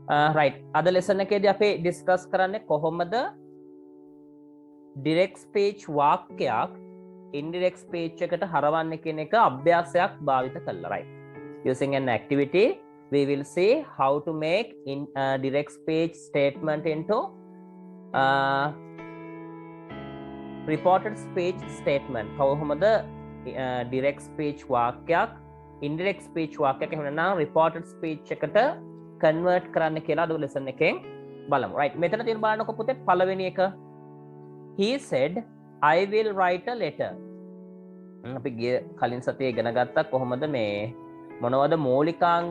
right අද lesson එකේදී අපි discuss කරන්නේ කොහොමද direct speech වාක්‍යයක් indirect speech එකට හරවන්නේ කියන එක අභ්‍යාසයක් භාවිත කරලා right using an activity we will see how to make in direct speech statement into reported speech statement කොහොමද direct speech වාක්‍යයක් indirect speech වාක්‍යයක් එහෙම නැත්නම් reported speech එකට convert කරන්න කියලා අද lesson එකෙන් බලමු right මෙතන තියෙන බලන්නකො පුතේ පළවෙනි එක he said I will write a letter අපි ගිය කලින් සතියේ ඉගෙන ගත්තා කොහොමද මේ මොනවද මූලිකාංග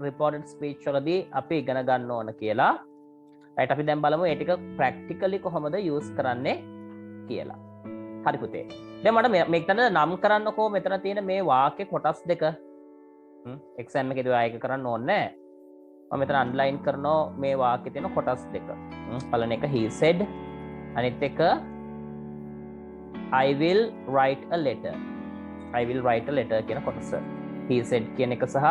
reported speech වලදී අපි ඉගෙන ගන්න ඕන කියලා right අපි දැන් බලමු ඒ ටික practically කොහොමද use කරන්නේ කියලා හරි පුතේ දැන් මට මේකන නම් කරන්නකෝ මෙතන තියෙන මේ වාක්‍ය කොටස් දෙක exam එකේදී ආයෙක කරන්න ඕනේ නැහැ මම මෙතන අන්ඩර්ලයින් කරනවා මේ වාක්‍යයේ තියෙන කොටස් දෙක පළවෙනි එක he said අනිත් එක I will write a letter කියන කොටස he said කියන එක සහ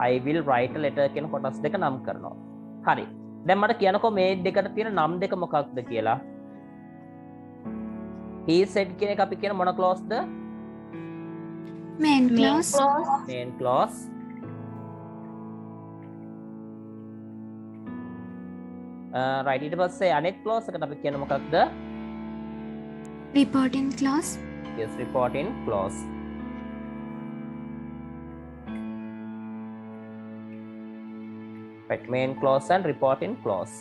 I will write a letter කියන කොටස් දෙක නම් කරනවා හරි දැන් මට කියනකෝ මේ දෙකට තියෙන නම් දෙක මොකක්ද කියලා he said කියන එක අපි කියන මොන clause ද main clause right ඊට පස්සේ අනෙක් clause එකට අපි කියන මොකක්ද reporting clause yes reporting clause right main clause and reporting clause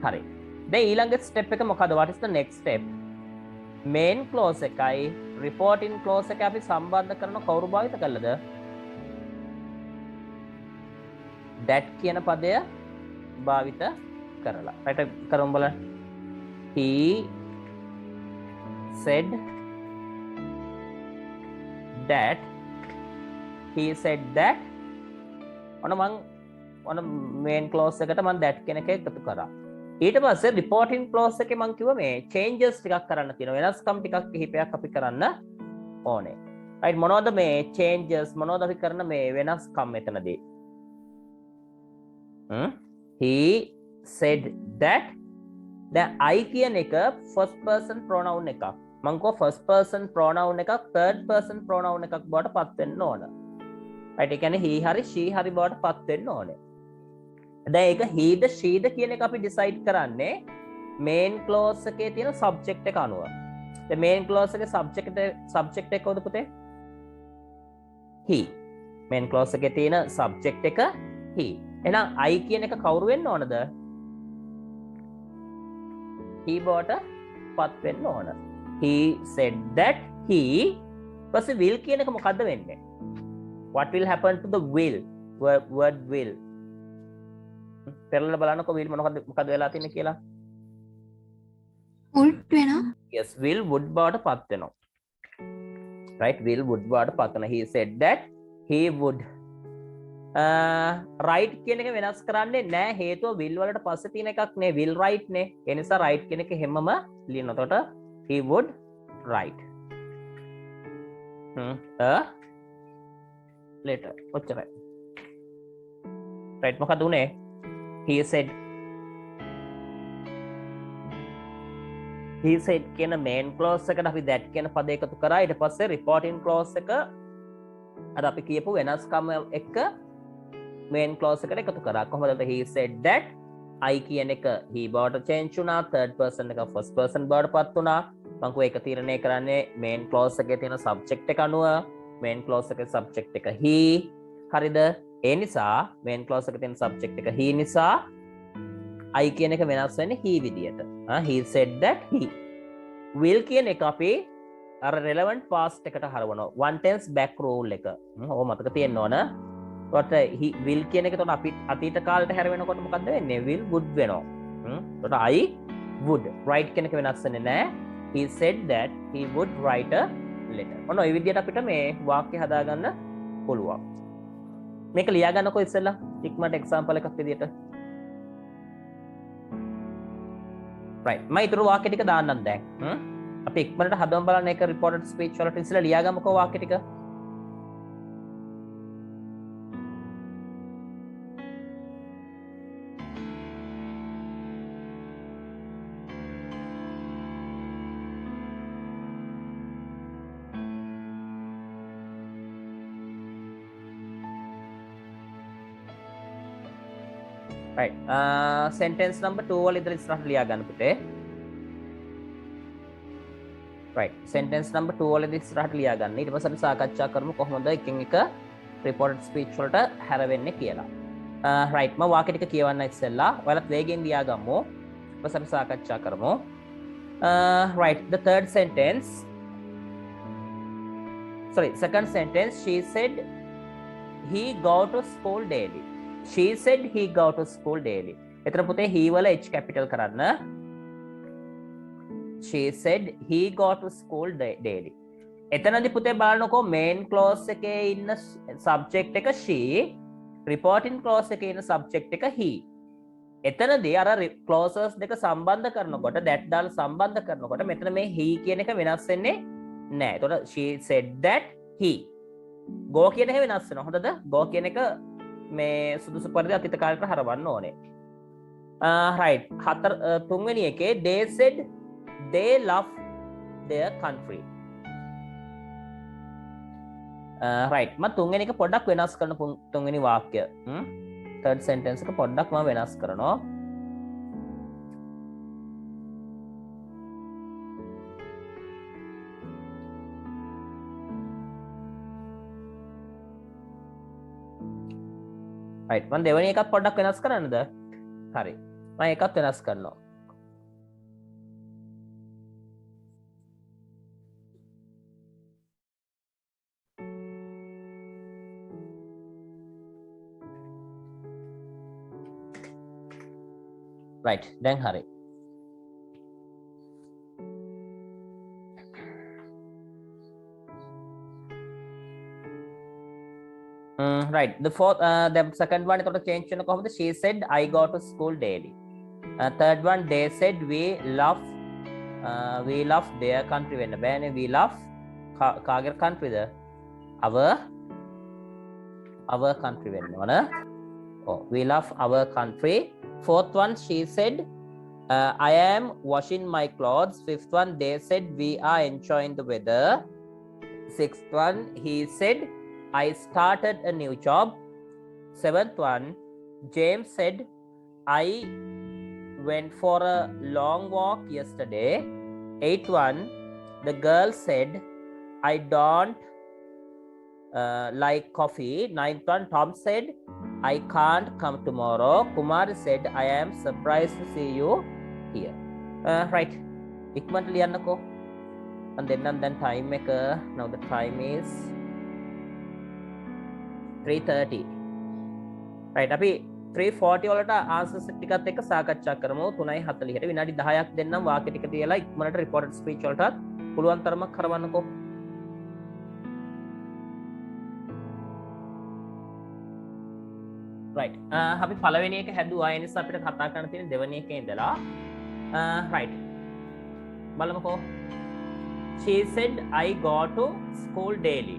හරි දැන් ඊළඟ step එක මොකද what is the next step main clause එකයි reporting clause එක අපි සම්බන්ධ කරන කවුරු භාවිත කළද that කියන පදය භාවිත කරලා right කරමු බලන්න he said that ඔන්න main clause එකට මම that කියන එක එකතු කරා ඊට පස්සේ reporting clause එකේ මම කිව්වා මේ changes ටිකක් කරන්න තියෙනවා වෙනස්කම් ටිකක් කිහිපයක් අපි කරන්න ඕනේ right මොනවද මේ changes මොනවද අපි කරන මේ වෙනස්කම් මෙතනදී he said that දැන් I කියන එක first person pronoun එකක් මම කෝ first person pronoun එකක් third person pronoun එකක් බවට පත් වෙන්න ඕන right ඒ කියන්නේ he හරි she හරි බවට පත් වෙන්න ඕනේ දැන් ඒක he ද she ද කියන එක අපි decide කරන්නේ main clause එකේ තියෙන subject එක අනුව දැන් main clause එකේ subject එක කොහොමද පුතේ he main clause එකේ තියෙන subject එක he එහෙනම් I කියන එක කවුරු වෙන්න ඕනද he බවට පත් වෙන්න ඕන he said that he පස්සේ will කියන එක මොකද්ද වෙන්නේ what will happen to the will word will පෙරලලා බලන්නකො will මොකද වෙලා තියෙන්නේ කියලා would වෙනවා yes will would බවට පත් වෙනවා right will would බවට පත් වෙනවා he said that he would right කියන එක වෙනස් කරන්නේ නැහැ හේතුව will වලට පස්සේ තියෙන එකක් නේ will write නේ ඒ නිසා right කියන එක හැමම ලියනවා එතකොට he would write a letter ඔච්චරයි right මොකද උනේ he said කියන main clause එකට අපි that කියන පදය එකතු කරා ඊට පස්සේ reporting clause එක අර අපි කියපු වෙනස්කම එක main clause එකට එකතු කරා කොහොමද he said that I කියන එක he බවට change වුණා third person එක first person බවට පත් වුණා මම කෝ ඒක තීරණය කරන්නේ main clause එකේ තියෙන subject එක අනුව main clause එකේ subject එක he හරිද ඒ නිසා main clause එකේ තියෙන subject එක he නිසා I කියන එක වෙනස් වෙන්නේ he විදියට he said that he will කියන එක අපි අර relevant past එකට හරවනවා one tense back rule එක ඕක මතක තියෙන්න ඕන කොට will කියන එක තොන අපි අතීත කාලයට හැරෙනකොට මොකද්ද වෙන්නේ will would වෙනවා කොට I would write කියන එක වෙනස් වෙන්නේ නැහැ he said that he would write a letter ඔන්න ඔය විදිහට අපිට මේ වාක්‍ය හදාගන්න පුළුවන් මේක ලියා ගන්නකො ඉස්සෙල්ලා ඉක්මනට example එකක් විදිහට right මම ඊටු වාක්‍ය ටික දාන්නම් දැන් අපි ඉක්මනට හදමු බලන්න ඒක reported speech වලට ඉස්සෙල්ලා ලියා ගමුකෝ වාක්‍ය ටික right sentence number 2 වල ඉදිරි ඉස්සරහට ලියා ගන්න පුතේ right sentence number 2 වල ඉස්සරහට ලියා ගන්න ඊට පස්සේ අපි සාකච්ඡා කරමු කොහොමද එකින් එක reported speech වලට හැරෙන්නේ කියලා right මම වාක්‍ය ටික කියවන්න ඉස්සෙල්ලා ඔයාලත් වේගෙන් ලියා ගමු ඊට පස්සේ අපි සාකච්ඡා කරමු right the third sentence sorry second sentence she said he go to school daily she said he go to school daily එතන පුතේ he වල h capital කරන්න she said he go to school daily එතනදී පුතේ බලන්නකෝ main clause එකේ ඉන්න subject එක she reporting clause එකේ ඉන්න subject එක he එතනදී අර clauses දෙක සම්බන්ධ කරනකොට that දාලා සම්බන්ධ කරනකොට මෙතන මේ he කියන එක වෙනස් වෙන්නේ නෑ. එතකොට she said that he go කියන එක වෙනස් වෙනවා. හොඳද? go කියන එක මේ සුදුසු පරිදි අතීත කාලයට හරවන්න ඕනේ. right. තුන්වෙනි එකේ they said they love their country. right. මම තුන්වෙනි එක පොඩ්ඩක් වෙනස් කරන තුන්වෙනි වාක්‍ය. third sentence එක පොඩ්ඩක් මම වෙනස් කරනවා. right මම දෙවෙනි එකත් පොඩ්ඩක් වෙනස් කරන්නද? හරි. මම ඒකත් වෙනස් කරනවා. right දැන් හරි. right the fourth the second one එතකොට change කරන කොහොමද she said I go to school daily third one they said we love their country වෙන්න බෑනේ we love කාගේ countryද our country වෙන්න ඕන oh we love our country fourth one she said I am washing my clothes fifth one they said we are enjoying the weather sixth one he said I started a new job. Seventh one, James said, I went for a long walk yesterday. Eighth one, the girl said, I don't like coffee. Ninth one, Tom said, I can't come tomorrow. Kumar said, I am surprised to see you here. Right. Ikman liyanako. And then time maker. Now the time is 3:30 right අපි 3:40 වලට answers ටිකත් එක්ක සාකච්ඡා කරමු 3:40ට විනාඩි 10ක් දෙන්නම් වාක්‍ය ටික තියලා ඉක්මනට රිපෝටඩ් ස්පීච් වලටත් පුළුවන් තරමක් කරවන්නකෝ right අපි පළවෙනි එක හැදුවා ඒ නිසා අපිට කතා කරන්න තියෙන දෙවෙනි එකේ ඉඳලා right බලමුකෝ she said I go to school daily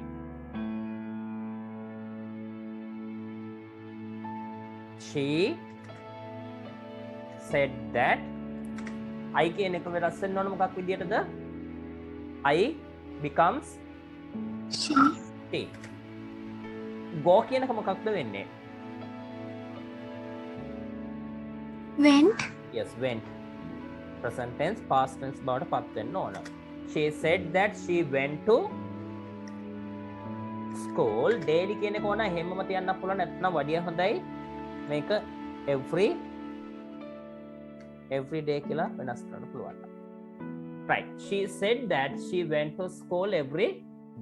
she said that I කියන එක වෙනස් වෙන්න ඕන මොකක් විදියටද I becomes she go කියන එක මොකක්ද වෙන්නේ went yes went present tense past tense බවට පත් වෙන්න ඕන she said that she went to school daily කියන එක ඕන හැමම තියන්න පුළුවන් නැත්නම් වඩිය හොඳයි මේක every day කියලා වෙනස් කරන්න පුළුවන්. Right. She said that she went to school every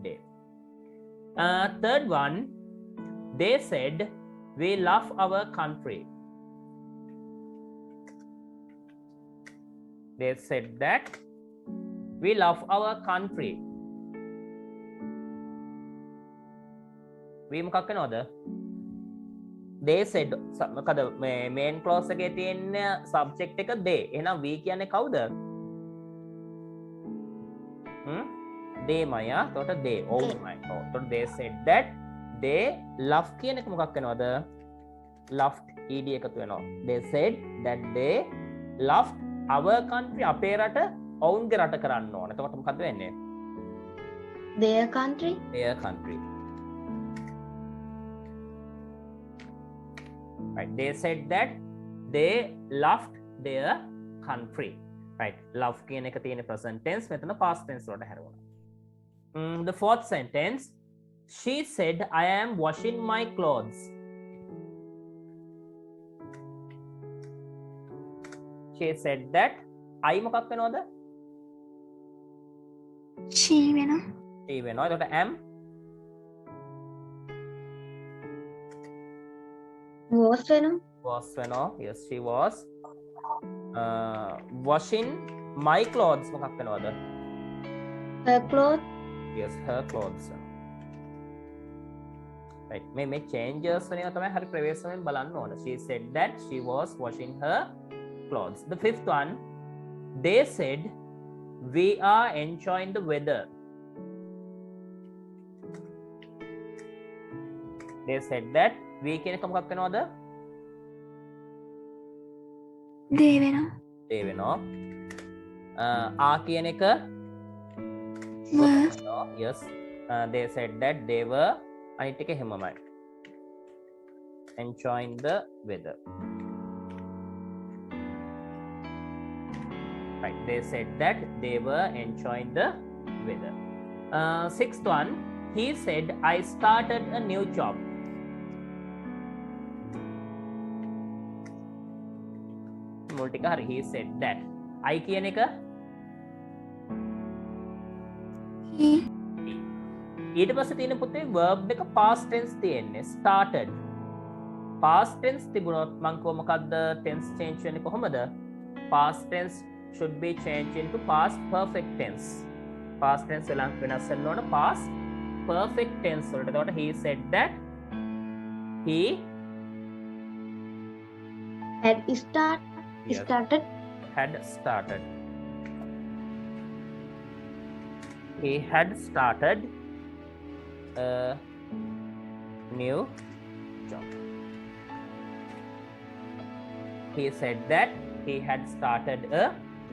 day. Third one, they said we love our country. They said that we love our country. we මොකක් වෙනවද? they said මොකද මේ main clause එකේ තියෙන subject එක they එහෙනම් we කියන්නේ කවුද they මයා එතකොට they oh my එතකොට they said that they love කියන එක මොකක් වෙනවද loved ed එකතු වෙනවා they said that they loved our country අපේ රට ඔවුන්ගේ රට කරන්න ඕන එතකොට මොකද්ද වෙන්නේ their country right they said that they left their country. Right, love කියන එක තියෙන present tense, මෙතන past tense වලට හැරුණා. The fourth sentence, she said I am washing my clothes. She said that I මොකක් වෙනවද? She වෙනවා. she වෙනවා. එතකොට am Was වෙනවා. was වෙනවා. Yes, she was washing my clothes මොකක් වෙනවද? Her clothes. Yes, her clothes. Right, මේ changes වෙනවා තමයි හරි previous වලින් බලන්න ඕන. She said that she was washing her clothes. The fifth one, they said we are enjoying the weather. They said that we කියන එක මොකක් වෙනවද? They වෙනවා. they වෙනවා. කියන එක Was. yes, they said that they were අනිත් එක හැමමයි. enjoying the weather. Right, they said that they were enjoying the weather. Sixth one, he said I started a new job. මුල්ටික හරි. He said that I කියන එක He. ඊට පස්සේ තියෙන පුතේ verb එක past tense තියෙන්නේ. started past tense තිබුණොත් මං කිව්ව මොකද්ද tense change වෙන්නේ කොහොමද? past tense should be changed into past perfect tense. past tense වෙනස් වෙන්න ඕන past perfect tense වලට. එතකොට he said that he Had Yes. started. had started. He had started a new job. He said that he had started a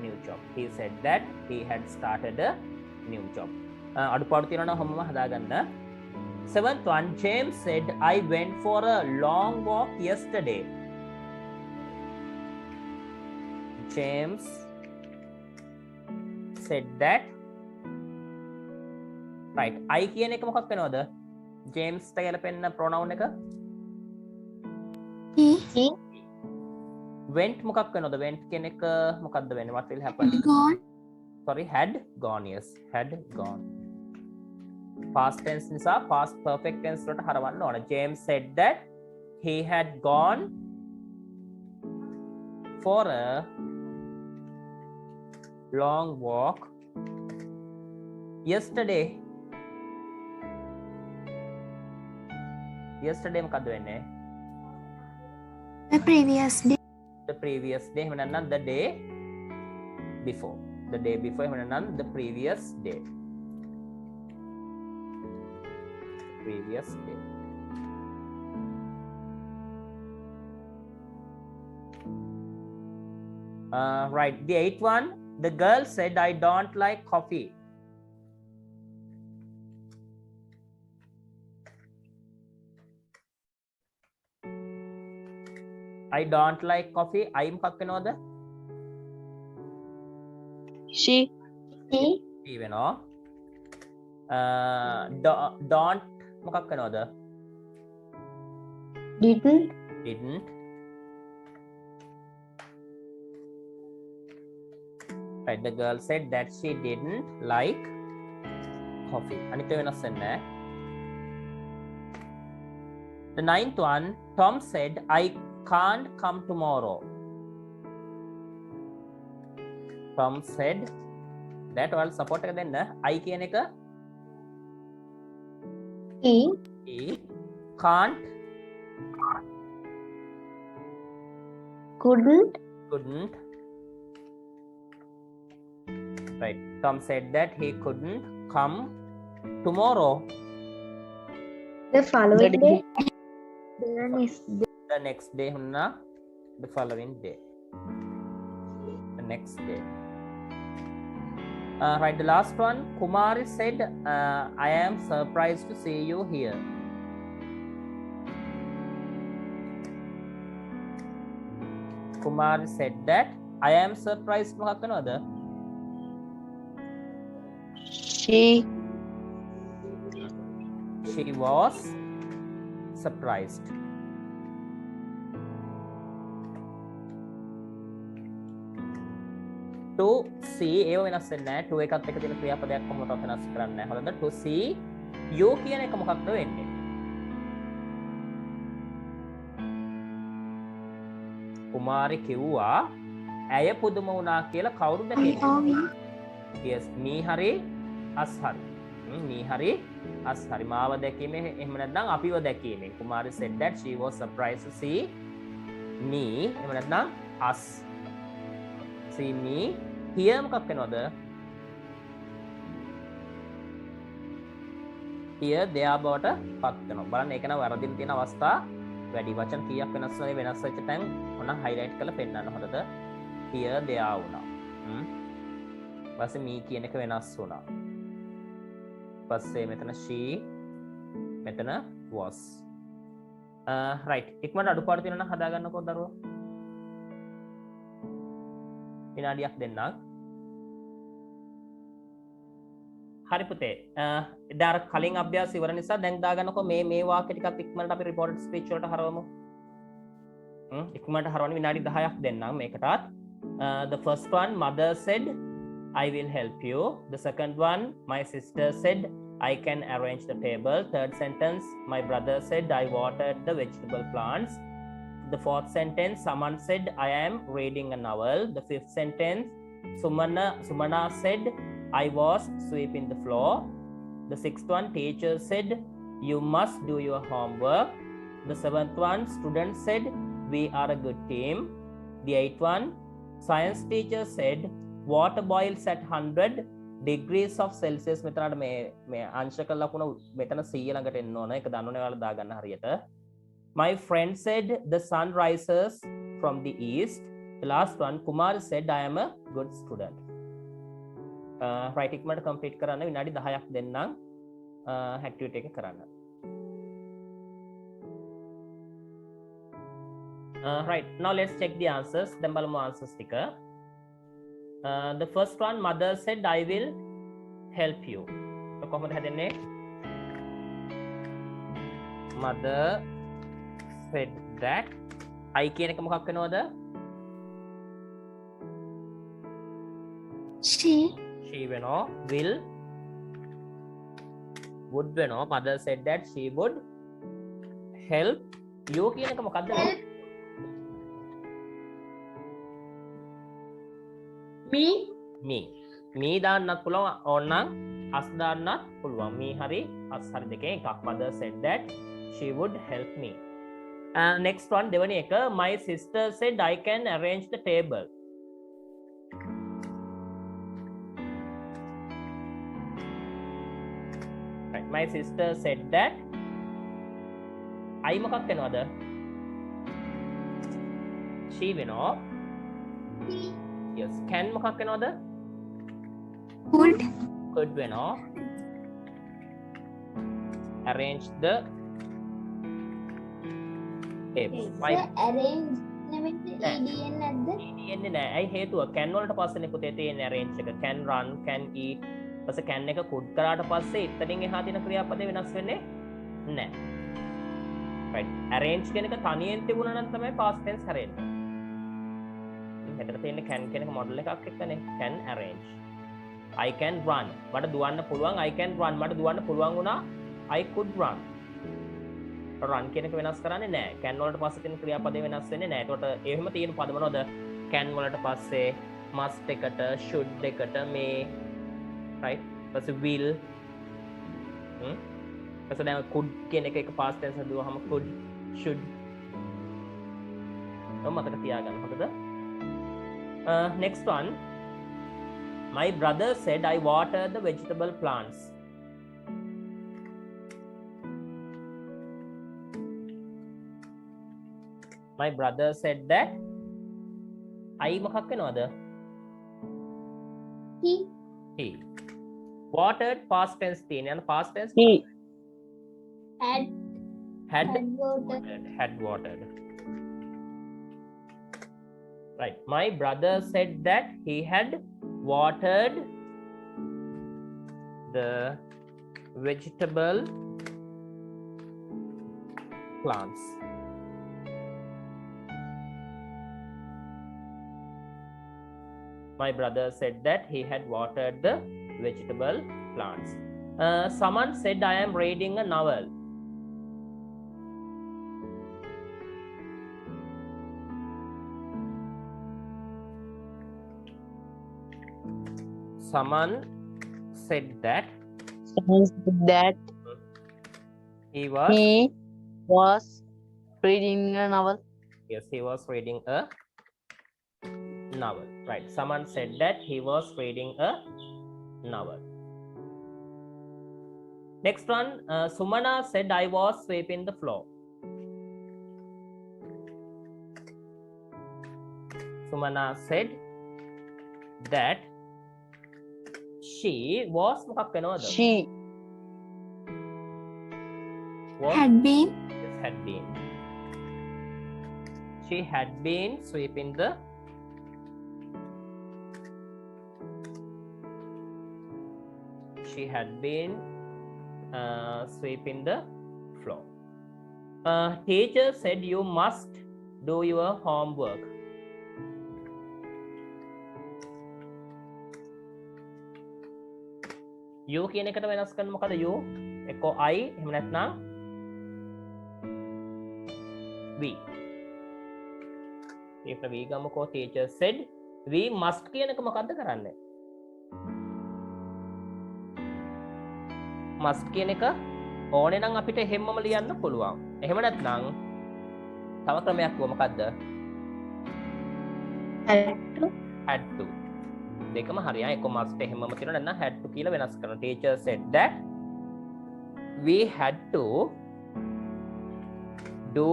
new job. He said that he had started a new job. අඩුපාඩු තියෙනවා නම් හැමෝම හදාගන්න. Seventh one, James said I went for a long walk yesterday. James said that. Right, I කියන එක මොකක් වෙනවද? James ට ගැලපෙන්න pronoun එක He. went මොකක් වෙනවද? went කියන එක මොකක්ද වෙන්නේ? what will happen? Gone. sorry, had gone. Yes, had gone. past tense නිසා past perfect tense වලට හරවන්න ඕන. James said that he had gone for a long walk yesterday. yesterday මොකක්ද වෙන්නේ? The previous day. the previous day එහෙම නැත්නම් the day before. the day before එහෙම නැත්නම් the previous day. previous day. Right, the eighth one, the girl said I don't like coffee. I don't like coffee. I මොකක් වෙනවද? She. He. she වෙනවා. don't මොකක් වෙනවද? Didn't. didn't. Right, the girl said that she didn't like coffee. අනිත් එක වෙනස් වෙන්නේ නැහැ. The ninth one, Tom said I can't come tomorrow. Tom said that all support එක දෙන්න. I කියන එක He. he can't Couldn't. couldn't. Right, Tom said that he couldn't come tomorrow. The following day. The next day. The next day hunna, the following day. The next day. Right, the last one, Kumari said I am surprised to see you here. Kumari said that I am surprised මොකක් වෙනවද? She was surprised. To see ඒව වෙනස් වෙන්නේ නැහැ. to එකත් එක්ක තියෙන ක්‍රියාපදයක් කොහොමදවත් වෙනස් කරන්නේ නැහැ. හරිද? to see you කියන එක මොකක්ද වෙන්නේ? කුමාරි කිව්වා ඇය පුදුම වුණා කියලා කවුරුද කියන්නේ? yes me hari us hari. me hari us hari. මාව දැකීමේ එහෙම නැත්නම් අපිව දැකීමේ. කුමාරි said that she was surprised to see me. එහෙම නැත්නම් us. see me. here මොකක් වෙනවද? here there බවට පත් වෙනවා. බලන්න ඒක නම් වරදින් තියෙන අවස්ථා වැඩි. වචන කීයක් වෙනස් වෙනද වෙනස් වෙච්ච තැන් ඔන්න highlight කරලා පෙන්නන්න හොඳද? here there වුණා. ඊපස්සේ me කියන එක වෙනස් වුණා. ඊපස්සේ මෙතන she මෙතන was. right. ඉක්මනට අඩුපාඩු තියෙනවා නම් හදා ගන්නකෝ දරුවෝ. විනාඩියක් දෙන්නම්. හරි පුතේ. දාර කලින් අභ්‍යාස ඉවර නිසා දැන් දාගන්නකෝ මේ වාක්‍ය ටිකත් ඉක්මනට අපි reported speech වලට හරවමු. ඉක්මනට හරවන්න විනාඩි 10ක් දෙන්නම් මේකටත්. The first one, mother said I will help you. The second one, my sister said I can arrange the table. Third sentence, my brother said I watered the vegetable plants. The fourth sentence, someone said I am reading a novel. The fifth sentence, Sumana said I was sweeping the floor. The sixth one, teacher said you must do your homework. The seventh one, student said we are a good team. The eighth one, science teacher said water boils at 100 degrees of Celsius. මෙතනට මේ අංශක ලකුණ මෙතන 100 ළඟට එන්න ඕන. ඒක දන්නවනේ ඔයාලා දාගන්න හරියට. My friend said the sun rises from the east. The last one, Kumar said I am a good student. right ඉක්මනට complete කරන්න විනාඩි 10ක් දෙන්නම් activity එක කරන්න. right, now let's check the answers. දැන් බලමු answers ටික. The first one, mother said I will help you. කොහොමද හැදෙන්නේ? mother said that I කියන එක මොකක් වෙනවද? she වෙනවා. will would වෙනවා. mother said that she would help you කියන එක මොකක්ද? me දාන්නත් පුළුවන් ඕනනම් us දාන්නත් පුළුවන්. me හරි us හරි දෙකෙන් එකක්. mother said that she would help me. next one, දෙවැනි එක, my sister said I can arrange the table. right, my sister said that I මොකක් වෙනවද? she වෙනවා. yes, can මොකක් වෙනවද? could වෙනවා. arrange the table. arrange නෙමෙයි EDN නැද්ද? EDN නෑ. ඇයි හේතුව? can වලට පස්සේනේ පුතේ තියෙන arrange එක. can run, can eat. ඊපස්සේ can එක could කරාට පස්සේ එතනින් එහා තියෙන ක්‍රියාපදේ වෙනස් වෙන්නේ නෑ. right, arrange කියන එක තනියෙන් තිබුණා නම් තමයි past tense හැරෙන්නේ. මෙතන තියෙන can කියන එක මොඩල් එකක් එක්කනේ. can arrange. I can run. මට දුවන්න පුළුවන්. I can run. මට දුවන්න පුළුවන් වුණා. I could run. run කියන එක වෙනස් කරන්නේ නැහැ. can වලට පස්සේ තියෙන ක්‍රියාපදේ වෙනස් වෙන්නේ නැහැ. ඒකට එහෙම තියෙන පද මොනවද? can වලට පස්සේ must එකට, should එකට, may, right? පස්සේ will. පස්සේ දැන් could කියන එක past tense හදුවාම could, should. මතක තියාගන්න හොඳද? next one, my brother said I watered the vegetable plants. My brother said that I මොකක් වෙනවද? he watered past tense තියෙන. යන past tense had watered. Right. My brother said that he had watered the vegetable plants. My brother said that he had watered the vegetable plants. Someone said I am reading a novel. Someone said that that he was he was reading a novel. yes, he was reading a novel. Right. Someone said that he was reading a novel. Next one, Sumana said I was sweeping the floor. Sumana said that she was මොකක් වෙනවද? She Was Had been. yes, had been. She had been sweeping the sweeping the floor. Teacher said you must do your homework. You කියන එකට වෙනස් කරන්න මොකද you? එක්කෝ I එහෙම නැත්නම් we. if we ගමුකෝ teacher said we must කියන එක මොකද්ද කරන්නේ? must කියන එක ඕනේ නම් අපිට එහෙම්මම ලියන්න පුළුවන්. එහෙම නැත්නම් තව ක්‍රමයක් වුව මොකද්ද? had to. දෙකම හරියයි. එක්ක must එහෙම්මම තියෙනවා නැත්නම් had to කියලා වෙනස් කරනවා. teacher said that we had to do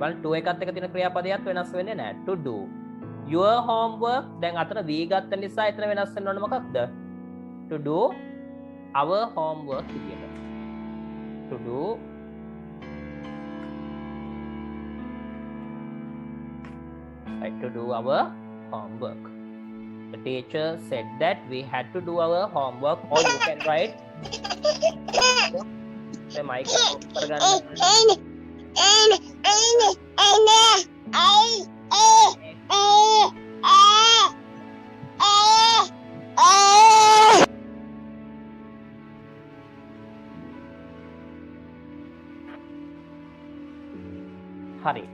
well to එකත් එක තියෙන ක්‍රියාපදයක් වෙනස් වෙන්නේ නැහැ. to do your homework. දැන් අතන we ගත්ත නිසා එතන වෙනස් වෙන්න ඕන මොකක්ද? to do our homework together. To do right, to do our homework. The teacher said that we had to do our homework, or you can write the mic Hari.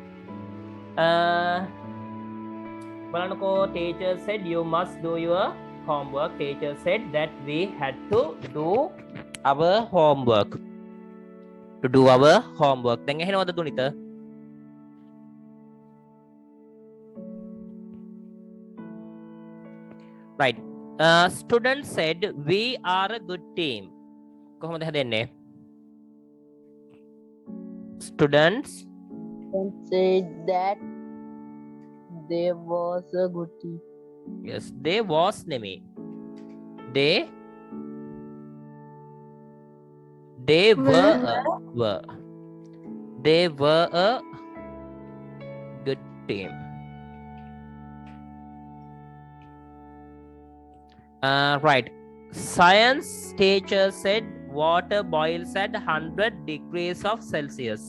Balanako teacher said you must do your homework. Teacher said that we had to do our homework. To do our homework. Then එහෙනවද දුනිත? Right. Student said we are a good team. කොහොමද හැදෙන්නේ? Students said that there was a good team. yes, they was නෙමෙයි. They were a good team. Right. Science teacher said water boils at 100 degrees of Celsius.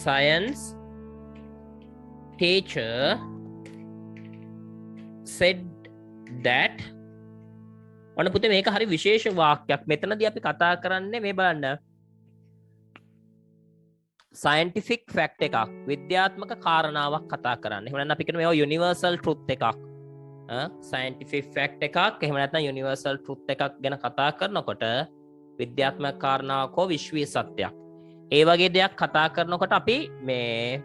Science teacher said that ඔන්න පුතේ මේක හරි විශේෂ වාක්‍යයක්. මෙතනදී අපි කතා කරන්නේ මේ බලන්න. scientific fact එකක්, විද්‍යාත්මක කාරණාවක් කතා කරන්නේ. එහෙම නැත්නම් අපි කියන මේවා universal truth එකක්. scientific fact එකක්, එහෙම නැත්නම් universal truth එකක් ගැන කතා කරනකොට විද්‍යාත්මක කාරණාවක් හෝ විශ්වීය සත්‍යයක්. ඒ වගේ දෙයක් කතා කරනකොට අපි මේ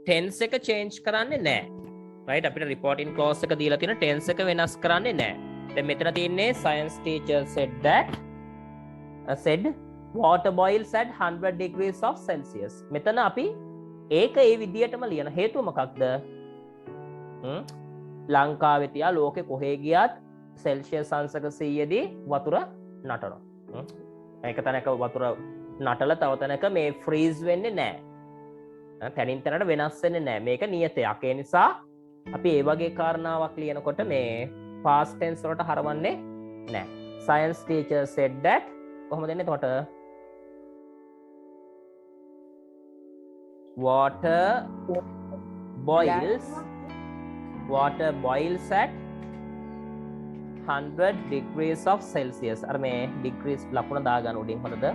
tense එක change කරන්නේ නැහැ. right, අපිට reporting clause එක දීලා තියෙන tense එක වෙනස් කරන්නේ නැහැ. දැන් මෙතන තියෙන්නේ science teacher said that said water boils at 100 degrees of Celsius. මෙතන අපි ඒක ඒ විදියටම ලියන හේතුව මොකක්ද? ලංකාවේ තියා ලෝකෙ කොහේ ගියත් සෙල්සියස් අංශක 100 දී වතුර නටනවා. එක තැනක වතුර නටලා තව තැනක මේ ෆ්‍රීස් වෙන්නේ නැහැ. තැනින් තැනට වෙනස් වෙන්නේ නැහැ. මේක නියතයක්. ඒ නිසා අපි ඒ වගේ කාරණාවක් ලියනකොට මේ past tense වලට හරවන්නේ නැහැ. Science teacher said that කොහොමද එන්නේ එතකොට? Water boils at 100 degrees of Celsius. අර මේ degrees ලකුණ දාගන්න උඩින් හොඳද?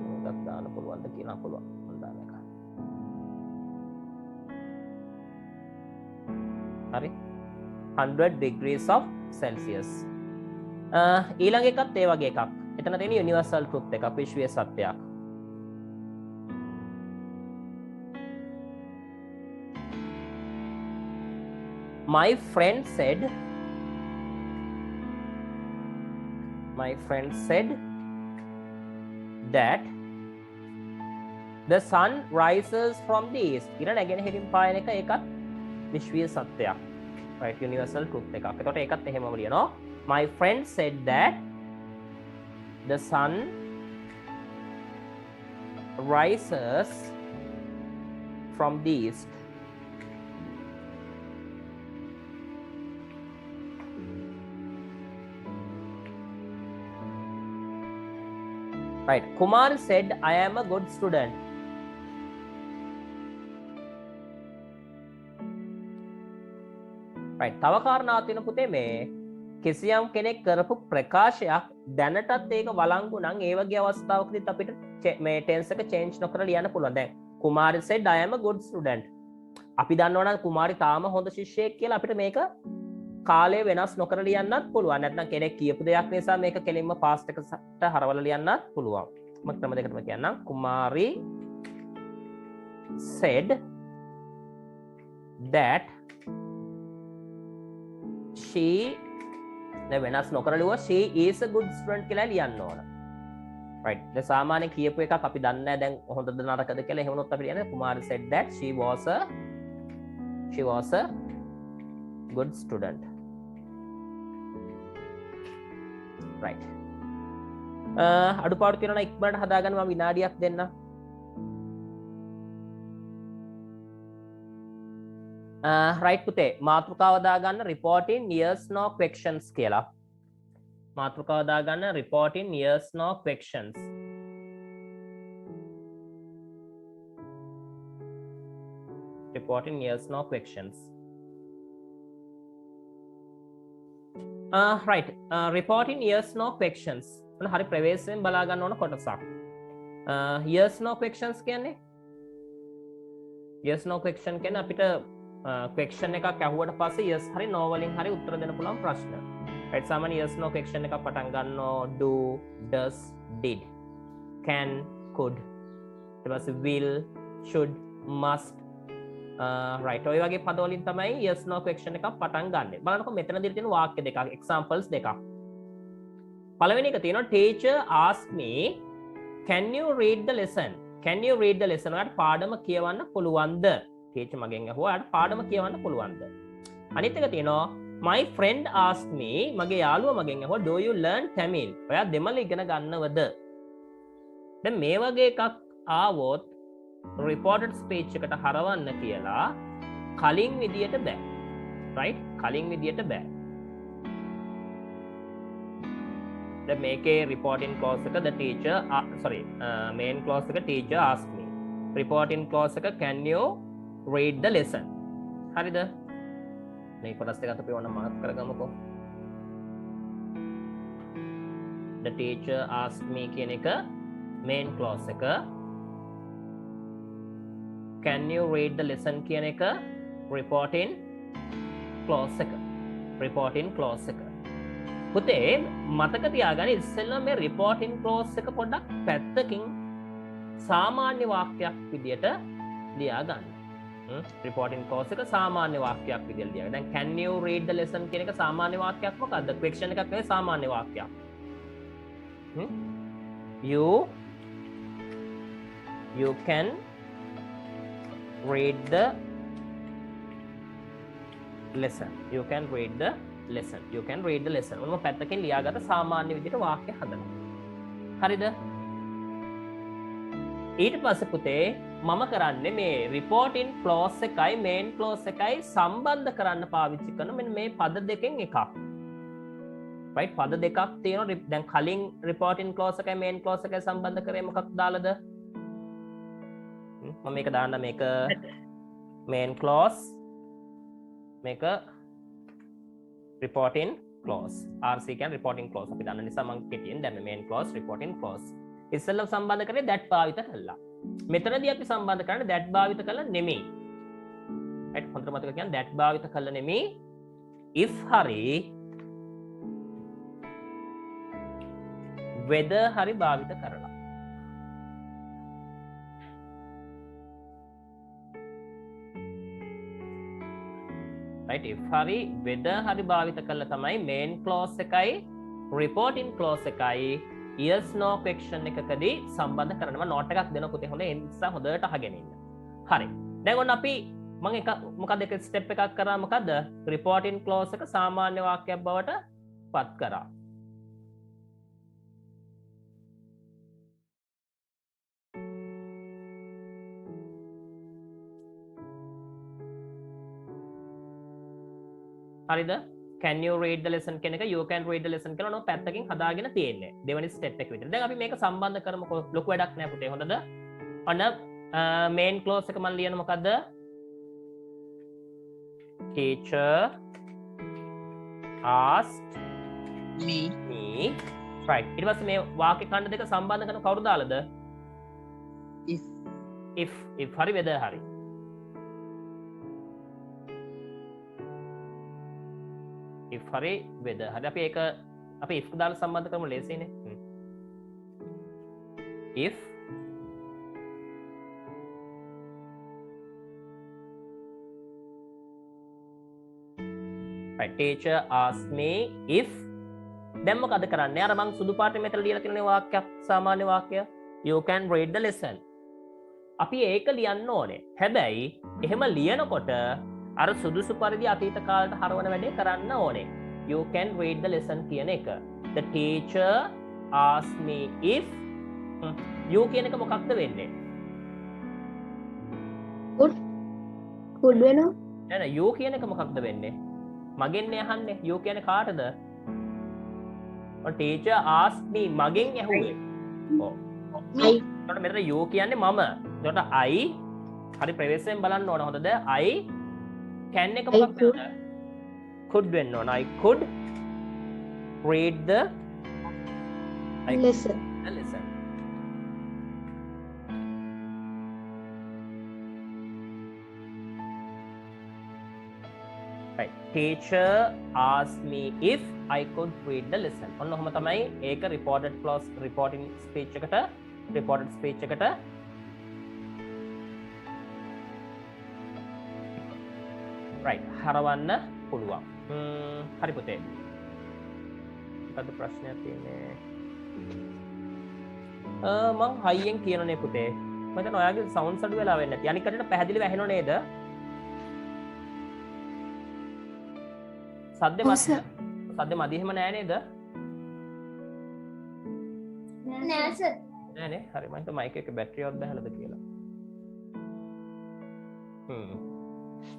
මොකක්ද දාන්න පුළුවන්ද කියලා පුළුවන්. මම දාන එක. හරි. 100 degrees of Celsius. ඊළඟ එකත් ඒ වගේ එකක්. එතන තියෙන universal truth එකක්, විශ්වීය සත්‍යයක්. My friend said that the sun rises from the east. ඉර නැගෙනහිරින් පායන එක ඒකත් විශ්වීය සත්‍යයක්. right, universal truth එකක්. එතකොට ඒකත් එහෙමම ලියනවා. My friend said that the sun rises from the east. Right. Kumar said, I am a good student. Right. තව කාරණාවක් තියෙන පුතේ මේ කිසියම් කෙනෙක් කරපු ප්‍රකාශයක් දැනටත් ඒක වළංගු නම් ඒ වගේ අවස්ථාවකදීත් අපිට මේ ටෙන්ස් එක චේන්ජ් නොකර ලියන්න පුළුවන්. දැන් කුමාරි said I am a good student. අපි දන්නවනම් කුමාරි තාම හොඳ ශිෂ්‍යයෙක් කියලා අපිට මේක කාලය වෙනස් නොකර ලියන්නත් පුළුවන්. නැත්නම් කෙනෙක් කියපු දෙයක් නිසා මේක කෙලින්ම past එකට හරවලා ලියන්නත් පුළුවන්. මම ක්‍රම දෙකටම කියන්නම්. කුමාරි said that she වෙනස් නොකර ලියුවා she is a good student කියලා ලියන්න ඕන. right. දැන් සාමාන්‍ය කියපු එකක් අපි දන්නේ නැහැ දැන් හොඳද නරකද කියලා. එහෙම වුණොත් අපි කියන්නේ කුමාරි said that she was a good student. right. අඩුපාඩු තියෙනවා ඉක්මනට හදාගන්න මම විනාඩියක් දෙන්න. right පුතේ මාතෘකාව දාගන්න reporting yes no questions කියලා. මාතෘකාව දාගන්න reporting yes no questions. reporting yes no questions. right. reporting yes no questions. මොන හරි ප්‍රවේශයෙන් බලා ගන්න ඕන කොටසක්. yes no questions කියන්නේ yes no question කියන්නේ අපිට question එකක් අහුවට පස්සේ yes හරි no වලින් හරි උත්තර දෙන්න පුළුවන් ප්‍රශ්න. right. සාමාන්‍ය yes no question එකක් පටන් ගන්නවා do, does, did, can, could, ඊට පස්සේ will, should, must. right. ඔය වගේ පද වලින් තමයි yes no question එකක් පටන් ගන්න. බලන්නකො මෙතන දීලා තියෙන වාක්‍ය දෙකක්, examples දෙකක්. පළවෙනි එක තියෙනවා teacher asked me can you read the lesson. can you read the lesson? ඔයාලට පාඩම කියවන්න පුළුවන්ද? teacher මගෙන් අහුවා ඔයාලට පාඩම කියවන්න පුළුවන්ද? අනිත් එක තියෙනවා my friend asked me මගේ යාළුවා මගෙන් අහුවා do you learn Tamil? ඔයා දෙමළ ඉගෙන ගන්නවද? දැන් මේ වගේ එකක් ආවොත් reported speech එකට හරවන්න කියලා කලින් විදියට බෑ. right. කලින් විදියට බෑ. දැන් මේකේ reporting clause එක the teacher main clause එක teacher asked me. reporting clause එක can you read the lesson. හරිද? මේ කොටස් දෙක අපි ඕන mark කරගමුකෝ. the teacher asked me කියන එක main clause එක. can you read the lesson කියන එක reporting clause එක. reporting clause එක. පුතේ මතක තියාගන්න ඉස්සෙල්ලා මේ reporting clause එක පොඩ්ඩක් පැත්තකින් සාමාන්‍ය වාක්‍යයක් විදියට ලියා ගන්න. reporting clause එක සාමාන්‍ය වාක්‍යයක් විදියට ලියා ගන්න. දැන් can you read the lesson කියන එක සාමාන්‍ය වාක්‍යයක් මොකද්ද? question එකක් නෙවෙයි සාමාන්‍ය වාක්‍යයක්. you can read the lesson. you can read the lesson. You can read the lesson. ඔන්න පැත්තකින් ලියාගත්ත සාමාන්‍ය විදිහට වාක්‍ය හදලා. හරිද? ඊට පස්සේ පුතේ මම කරන්නේ මේ reporting clause එකයි main clause එකයි සම්බන්ධ කරන්න පාවිච්චි කරන මෙන්න මේ පද දෙකෙන් එකක්. right? පද දෙකක් තියෙනවා. දැන් කලින් reporting clause එකයි main clause එකයි සම්බන්ධ කරේ මොකක්ද දාලාද? මම මේක දාන්න මේක main clause මේක reporting clause. RC කියන්නේ reporting clause. අපි දන්න නිසා මම කෙටියෙන් දැන් main clause reporting clause. ඉස්සෙල්ලා සම්බන්ධ කරේ that භාවිත කළා. මෙතනදී අපි සම්බන්ධ කරන්නේ that භාවිත කළා නෙමෙයි. right? හොඳට මතක තියාගන්න that භාවිත කළා නෙමෙයි. if හරි whether හරි භාවිත කරලා. right? if හරි whether හරි භාවිත කළා තමයි main clause එකයි reporting clause එකයි yes no question එකකදී සම්බන්ධ කරනවා. නෝට් එකක් දෙන පුතේ හොඳ ඒ නිසා හොඳට අහගෙන ඉන්න. හරි. දැන් ඔන්න අපි මම එක මොකද එක ස්ටෙප් එකක් කරා මොකද? reporting clause එක සාමාන්‍ය වාක්‍යයක් බවට පත් කරා. හරිද? can you read the lesson කියන එක you can read the lesson කියලා නෝ පැත්තකින් හදාගෙන තියෙන්නේ. දෙවෙනි ස්ටෙප් එක විතර. දැන් අපි මේක සම්බන්ධ කරමුකෝ. ලොකු වැඩක් නෑ පුතේ. හොඳද? ඔන්න main clause එක මම ලියන මොකද්ද? teacher asked me. right. ඊට පස්සේ මේ වාක්‍ය ඛණ්ඩ දෙක සම්බන්ධ කරන කවුරු දාලාද? if හරි whether හරි. if හරි whether හරි අපි ඒක අපි if දාලා සම්බන්ධ කරමු ලේසියිනේ. if right teacher asked me if දැන් මොකද කරන්නේ? අර මං සුදු පාටේ මෙතන ලියලා තියෙන වාක්‍යයක් සාමාන්‍ය වාක්‍ය you can read the lesson. අපි ඒක ලියන්න ඕනේ. හැබැයි එහෙම ලියනකොට අර සුදුසු පරිදි අතීත කාලයට හරවන වැඩේ කරන්න ඕනේ. You can read the lesson කියන එක. The teacher asked me if you කියන එක මොකක්ද වෙන්නේ? could වෙනවා. නෑ you කියන එක මොකක්ද වෙන්නේ? මගෙන්නේ අහන්නේ. you කියන්නේ කාටද? ඔය teacher asked me මගෙන් ඇහුවේ. ඔව්. එතකොට මෙතන you කියන්නේ මම. එතකොට I හරි ප්‍රවේශයෙන් බලන්න ඕන හොඳද? I can එක මොකක්ද? could වෙන්න ඕන. I could read the lesson. right. teacher asked me if I could read the lesson. ඔන්න ඔහම තමයි ඒක reported clause reporting speech එකට right හරවන්න පුළුවන්. හරි පුතේ. මොකද්ද ප්‍රශ්නයක් තියෙන්නේ? මං හයියෙන් කියනනේ පුතේ. මම හිතන්නේ ඔයාගේ සවුන්ඩ්ස් අඩු වෙලා වෙන්නේ නැති. අනික කටට පැහැදිලිව ඇහෙනව නේද? සද්ද මදි එහෙම නෑ නේද? නෑ සර්. නෑනේ. හරි මම හිතුවා මයික් එකේ බැටරියක් බහලාද කියලා.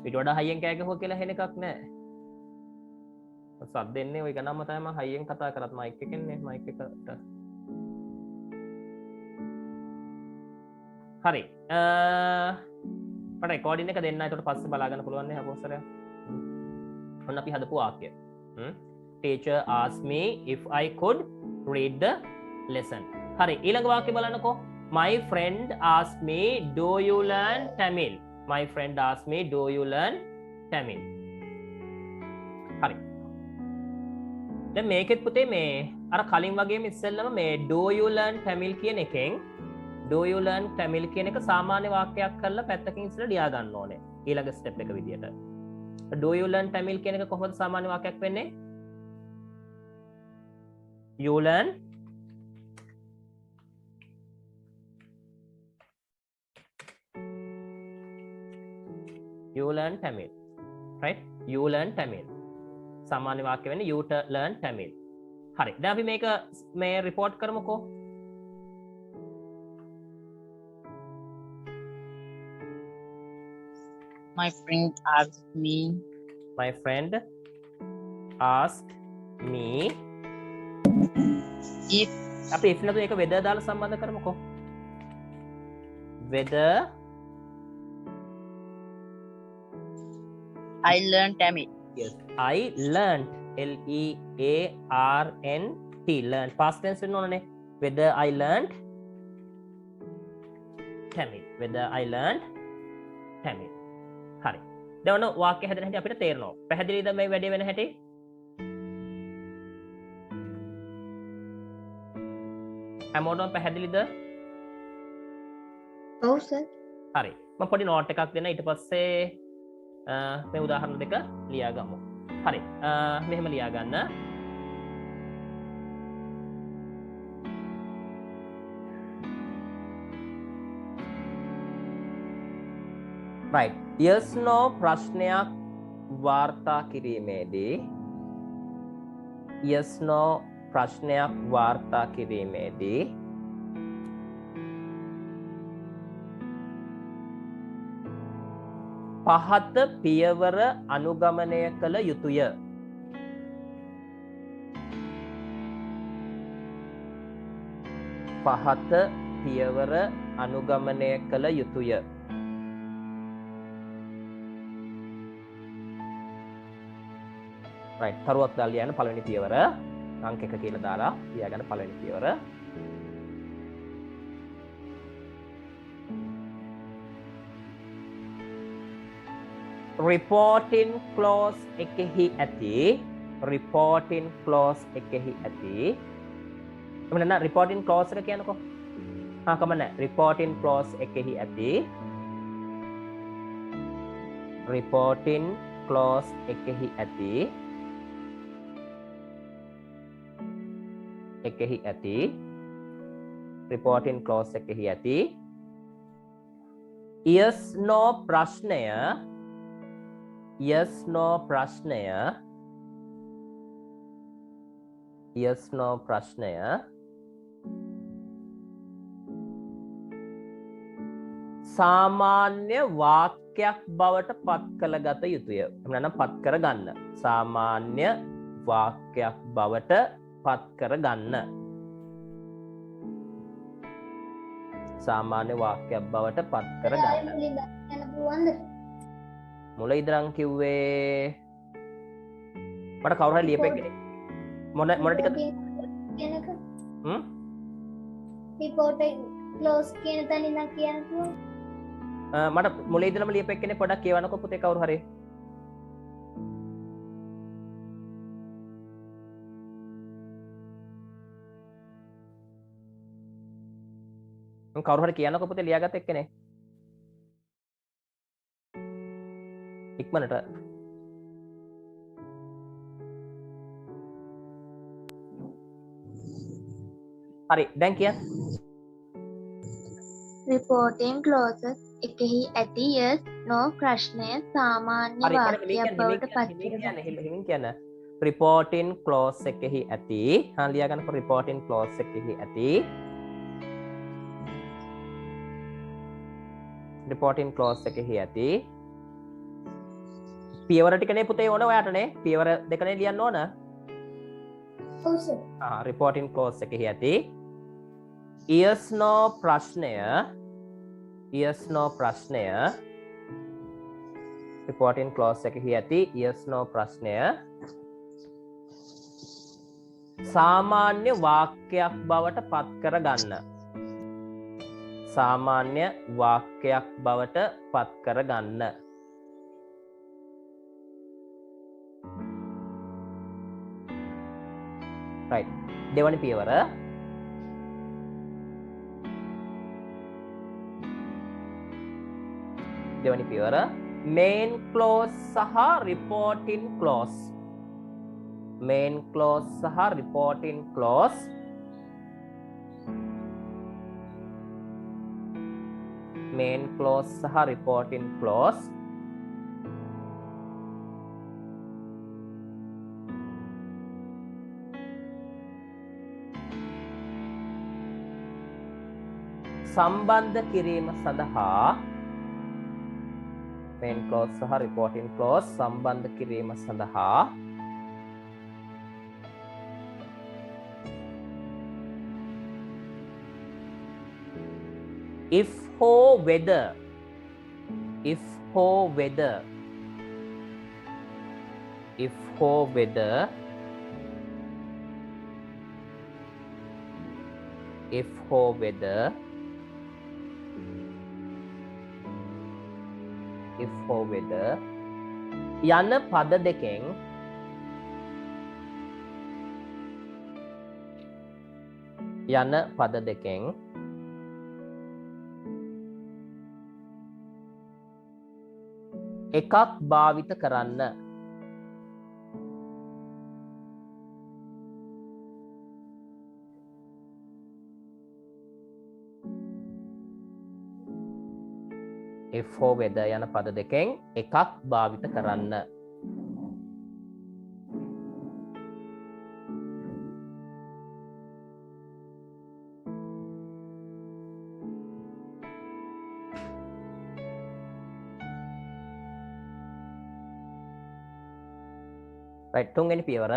ඊට වඩා හයියෙන් කෑ ගහුවා කියලා හෙන එකක් නෑ. සද්ද එන්නේ ওই ගණන්ම තමයි මම හයියෙන් කතා කරත් මයික් එකෙන්නේ මයික් එකට. හරි. මට රෙකෝඩින් එක දෙන්න. ඒකට පස්සේ බලා ගන්න පුළුවන් නේ අපොස්සරය. ඔන්න අපි හදපු වාක්‍ය. Teacher asked me if I could read the lesson. හරි ඊළඟ වාක්‍ය බලන්නකෝ. My friend asked me do you learn Tamil? My friend asked me do you learn Tamil? හරි. දැන් මේකෙත් පුතේ මේ අර කලින් වගේම ඉස්සෙල්ලම මේ do you learn Tamil කියන එකෙන් do you learn Tamil කියන එක සාමාන්‍ය වාක්‍යයක් කරලා පැත්තකින් ඉස්සෙල්ලා ලියා ගන්න ඕනේ. ඊළඟ ස්ටෙප් එක විදියට. Do you learn Tamil කියන එක කොහොමද සාමාන්‍ය වාක්‍යයක් වෙන්නේ? You learn Tamil. Right? You learn Tamil. සාමාන්‍ය වාක්‍ය වෙන්නේ you learn Tamil. හරි. දැන් අපි මේක මේ report කරමුකෝ. My friend asked me. My friend asked me If අපි if නේද ඒක weather දාලා සම්බන්ධ කරමුකෝ. Whether I learned Tamil. yes I learned Learnt learn past tense වෙනවනේ. Whether I learned Tamil. Whether I learned Tamil. හරි. දැන් ඔන්න වාක්‍ය හැදෙන හැටි අපිට තේරෙනවා. පැහැදිලිද මේ වැඩේ වෙන හැටි? හැමෝටම පැහැදිලිද? ඔව් සර්. හරි. මම පොඩි නෝට් එකක් දෙන්න ඊට පස්සේ මේ උදාහරණ දෙක ලියා ගමු. හරි. මෙහෙම ලියා ගන්න. right. yes no ප්‍රශ්නයක් වාර්තා කිරීමේදී yes no ප්‍රශ්නයක් වාර්තා කිරීමේදී පහත පියවර අනුගමනය කළ යුතුය. පහත පියවර අනුගමනය කළ යුතුය. right. තරුවක් දාලා ලියන්න පළවෙනි පියවර අංක 1 කියලා දාලා ලියාගන්න පළවෙනි පියවර. reporting clause එකෙහි ඇති reporting clause එකෙහි ඇති එමෙන්න reporting clause එක කියනකො කමන්න reporting clause එකෙහි ඇති reporting clause එකෙහි ඇති reporting clause එකෙහි ඇති yes no ප්‍රශ්නය yes no ප්‍රශ්නය yes no ප්‍රශ්නය සාමාන්‍ය වාක්‍යයක් බවට පත් කළගත යුතුය. එහෙම නැත්නම් පත් කරගන්න. සාමාන්‍ය වාක්‍යයක් බවට පත් කරගන්න. සාමාන්‍ය වාක්‍යයක් බවට පත් කරගන්න. මුල ඉදරන් කිව්වේ මට කවුරු හරි ලියපෙ කෙනෙක් මොන ටිකද කියනක හ්ම් report close කියන තැන ඉඳන් කියන්නකෝ මට මුල ඉදලම ලියපෙ කෙනෙක් පොඩක් කියවන්නකෝ පුතේ කවුරු හරි කවුරු හරි කියන්නකෝ පුතේ ලියාගත්ත එක්කනේ ඉක්මනට හරි දැන් කියන්න reporting clauses එකෙහි ඇති yes no ප්‍රශ්නය සාමාන්‍ය වාක්‍යයක් බවට පත් කරගන්න. හිමින් කියන්න reporting clause එකෙහි ඇති ලියා ගන්න reporting clause එකෙහි ඇති reporting clause එකෙහි ඇති පියවර ටිකනේ පුතේ ඕන ඔයාටනේ පියවර දෙකනේ ලියන්න ඕන ඔව් සර්. reporting clause එකෙහි ඇති yes no ප්‍රශ්නය reporting clause එකෙහි ඇති yes no ප්‍රශ්නය සාමාන්‍ය වාක්‍යයක් බවට පත් කරගන්න. සාමාන්‍ය වාක්‍යයක් බවට පත් කරගන්න. right. දෙවනි පියවර main clause සහ reporting clause main clause සහ reporting clause සම්බන්ධ කිරීම සඳහා main clause සහ reporting clause සම්බන්ධ කිරීම සඳහා if or whether if or whether if or whether if or whether if or whether යන පද දෙකෙන් යන පද දෙකෙන් එකක් භාවිත කරන්න if or whether යන පද දෙකෙන් එකක් භාවිත කරන්න right තුන්වෙනි පියවර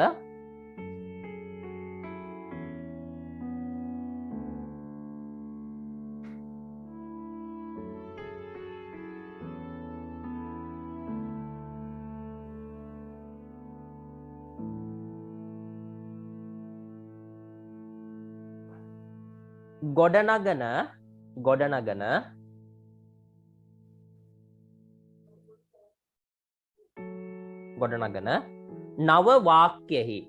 ගොඩනගන නව වාක්‍යෙහි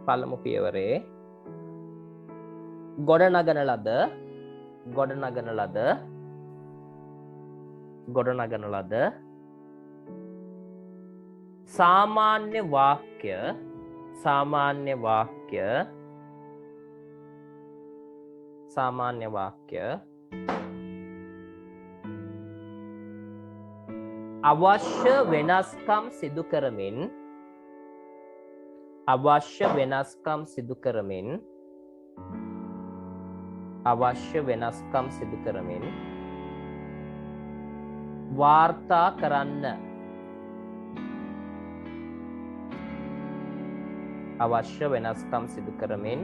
පළමු පියවරේ ගොඩනගන ලද සාමාන්‍ය වාක්‍ය අවශ්‍ය වෙනස්කම් සිදු කරමින්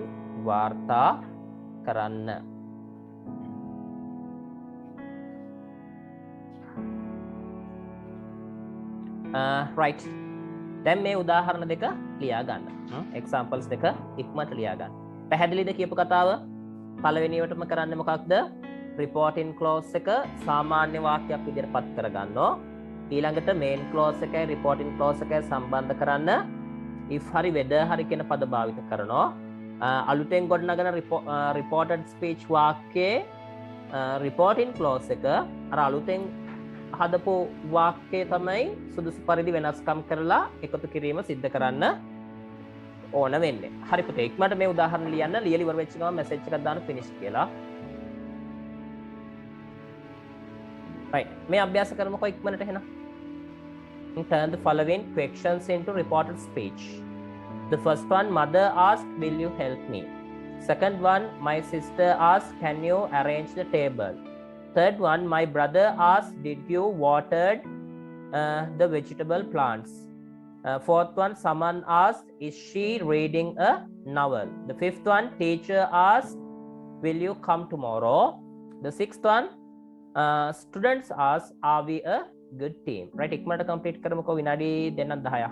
වාර්තා කරන්න right දැන් මේ උදාහරණ දෙක ලියා ගන්න examples දෙක ඉක්මනට ලියා ගන්න පැහැදිලිද කියපු කතාව පළවෙනියටම කරන්නේ මොකක්ද reporting clause එක සාමාන්‍ය වාක්‍යයක් විදිහට පත් කරගන්නවා ඊළඟට main clause එකයි reporting clause එකයි සම්බන්ධ කරන්න if hari whether hari කියන පද භාවිත කරනවා අලුතෙන් ගොඩනගන reported speech වාක්‍යයේ reporting clause එක අර අලුතෙන් හදපු වාක්‍යය තමයි සුදුසු පරිදි වෙනස්කම් කරලා එකතු කිරීම සිද්ධ කරන්න ඕන වෙන්නේ. හරි පුතේ ඉක්මනට මේ උදාහරණ ලියන්න ලියලා ඉවර වෙච්ච ගමන් මැසේජ් එකක් දාන්න finish කියලා. right මේ අභ්‍යාස කරමුකෝ ඉක්මනට එහෙනම්. Turn the following questions into reported speech. The first one, mother asked, will you help me? Second one, my sister asked, can you arrange the table? Third one, my brother asked, did you watered the vegetable plants? Fourth one, someone asked, is she reading a novel? The fifth one, teacher asked, will you come tomorrow? The sixth one, students asked, are we a good team? Right, ඉක්මනට complete කරමුකෝ විනාඩි දෙකක් 10ක්.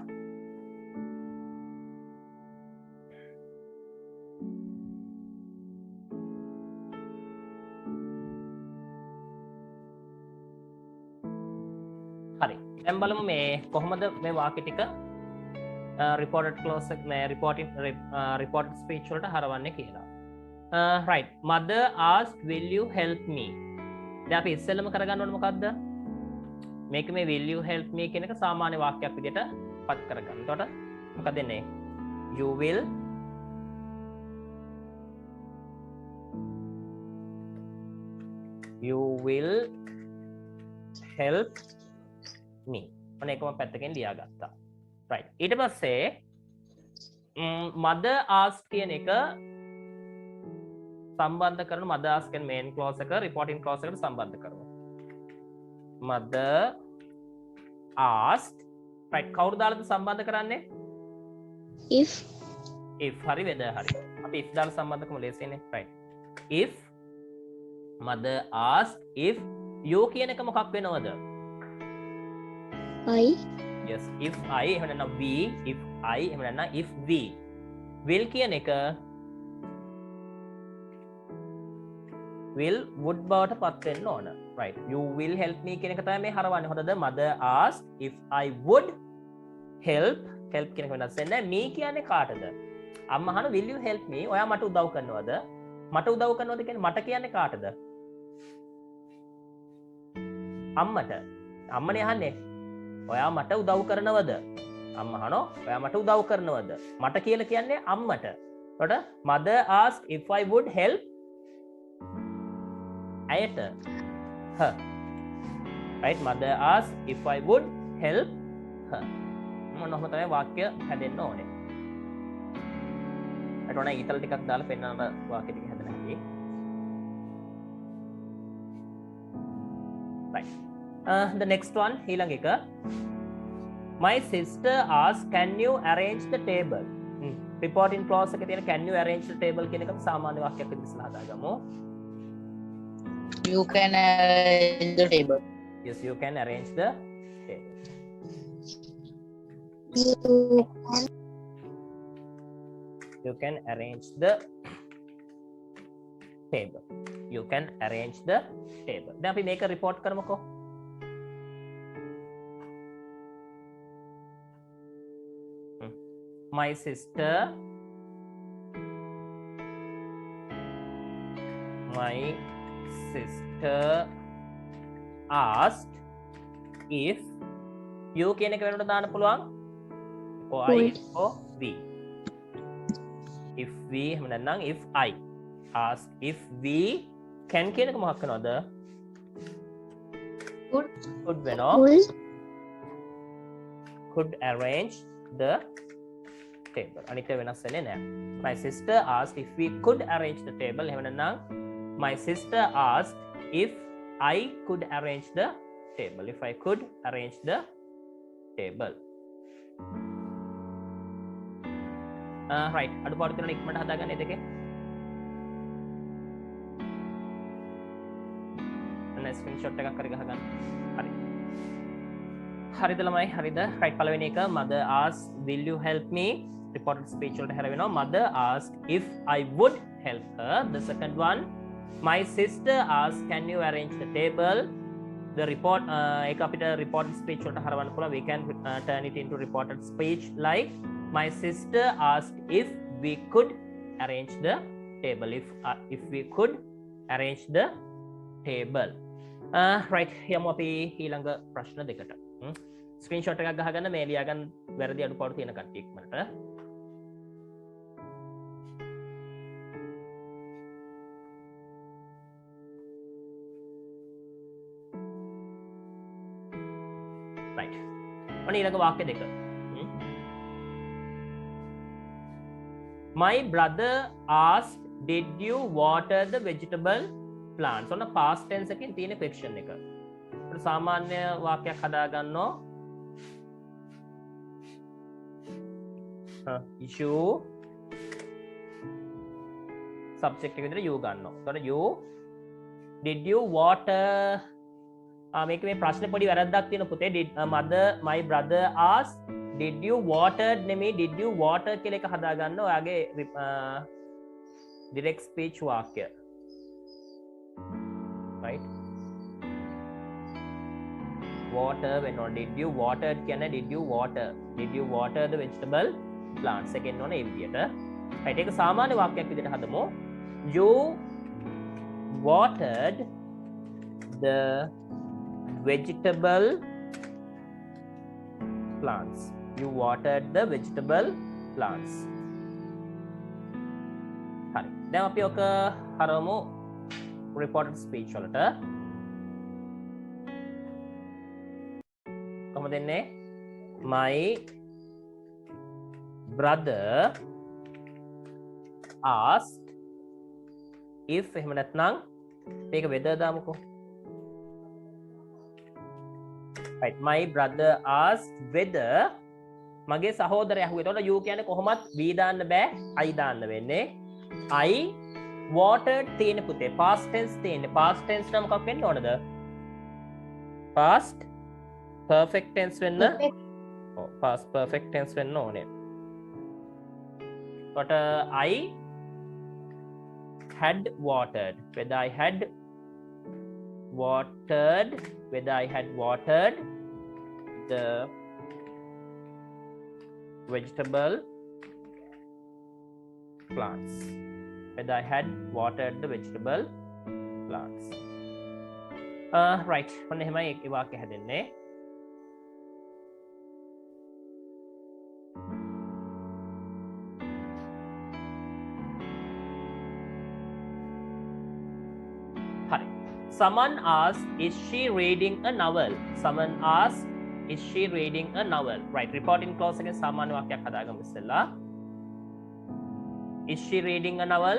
හරි දැන් බලමු මේ කොහොමද මේ වාක්‍ය ටික reported clause එක මේ reported speech වලට හරවන්නේ කියලා. right mother asked will you help me දැන් අපි ඉස්සෙල්ලම කරගන්න ඕනේ මොකද්ද මේක මේ will you help me කියන එක සාමාන්‍ය වාක්‍යයක් විදිහට පත් කරගන්න. එතකොට මොකද එන්නේ? You will help me. ඔන්න ඒකම පැත්තකින් ලියාගත්තා. right. ඊට පස්සේ mother ask කියන එක සම්බන්ධ කරන mother ask කියන main clause එක reporting clause එකට සම්බන්ධ කරමු. mother asked. right. කවුරු දාලාද සම්බන්ධ කරන්නේ? if හරි weather හරි. අපි if දාලා සම්බන්ධ කරමු ලේසියනේ. right. if mother asked if you කියන එක මොකක් වෙනවද? I yes, if I එහෙම නැත්නම් we, if I එහෙම නැත්නම් if we. will කියන එක will would බවට පත් වෙන්න ඕන. right. You will help me කියන එක තමයි මේ හරවන්නේ. හොඳද? mother asked if I would help කියන එක වෙනස් වෙන්නේ නැහැ. me කියන්නේ කාටද? අම්මා අහන will you help me? ඔයා මට උදව් කරනවද? මට උදව් කරනවද කියන්නේ මට කියන්නේ කාටද? අම්මට. අම්මනේ අහන්නේ. ඔයා මට උදව් කරනවද? අම්මා අහනවා ඔයා මට උදව් කරනවද? මට කියලා කියන්නේ අම්මට. එතකොට mother asked if I would help ඇයට her. right. mother asked if I would help her. මොනවම තමයි වාක්‍ය හැදෙන්න ඕනේ. අර ඔන්න ඊතල ටිකක් දාලා පෙන්නන වාක්‍ය ටික හැදෙන්න හැටි. right. The next one ඊළඟ එක my sister asked can you arrange the table. reporting clause එකේ තියෙන can you arrange the table කියන එක සාමාන්‍ය වාක්‍යයක් විදිහට ඉස්සලා හදාගමු. You can arrange the table. yes, you can arrange the table. You can arrange the table. You can arrange the table. දැන් අපි මේක report කරමුකෝ. My sister asked if you කියන එක වෙනකොට දාන්න පුළුවන් or I or we. if we එහෙම නැත්නම් if I ask if we can කියන එක මොකක් වෙනවද? could වෙනවා. could arrange the table. අනිත් වෙනස් වෙන්නේ නැහැ. my sister asked if we could arrange the table. එහෙම නැත්නම් my sister asked if I could arrange the table. if I could arrange the table. right. අඩුපාඩු කරන ඉක්මනට හදාගන්න මේ දෙකේ. අන්න ස්ක්‍රීන්ෂොට් එකක් හරි ගහගන්න. හරි. හරිද ළමයි? හරිද? right. පළවෙනි එක mother asked will you help me? reported speech වලට හැර වෙනවා. mother asked if I would help her. The second one my sister asked can you arrange the table. The report එක අපිට reported speech වලට හරවන්න පුළුවන්. we can turn it into reported speech like my sister asked if we could arrange the table. if we could arrange the table. right. යමු අපි ඊළඟ ප්‍රශ්න දෙකට. Screenshot එකක් ගහගන්න මේ ලියාගන්න වැරදි අඩුපාඩු තියෙන කට්ටිය ඉක්මනට. right. ඔන්න ඊළඟ වාක්‍ය දෙක. my brother asked did you water the vegetable plants. ඔන්න past tense එකකින් තියෙන question එක. අපිට සාමාන්‍ය වාක්‍යයක් හදාගන්නවා. you subject එක විදිහට you ගන්නවා. එතකොට you did you water මේක මේ ප්‍රශ්නේ පොඩි වැරද්දක් තියෙන පුතේ. did my brother asked did you watered නෙමෙයි did you water කියලා එක හදාගන්න ඔයාගේ direct speech වාක්‍ය. right. water වෙනවා. did you watered කියන්නේ did you water the vegetable plants එකෙන් ඕන ඒ විදිහට. right. ඒක සාමාන්‍ය වාක්‍යයක් විදිහට හදමු. you watered the vegetable plants. You watered the vegetable plants. හරි. දැන් අපි ඔක හරමු reported speech වලට. කොහොමද එන්නේ? My brother asked if එහෙම නැත්නම් මේක weather දාමුකෝ. Right. My brother asked whether මගේ සහෝදරයා ඇහුවා. එතකොට you කියන්නේ කොහොමත් we දාන්න බෑ. I දාන්න වෙන්නේ. I watered තියෙන පුතේ past tense තියෙන්නේ. past tense නම් මොකක් වෙන්න ඕනද? past perfect tense වෙන්න. ඔව් past perfect tense වෙන්න ඕනේ. But I had watered. Whether I had watered the vegetable plants. Whether I had watered the vegetable plants. Right. ඔන්න එහෙමයි ඒ වාක්‍ය හැදෙන්නේ. හරි. Someone asked, is she reading a novel? Someone asked, is she reading a novel? Right. Reporting clause එකෙන් සාමාන්‍ය වාක්‍යයක් හදාගමු ඉස්සෙල්ලා. Is she reading a novel?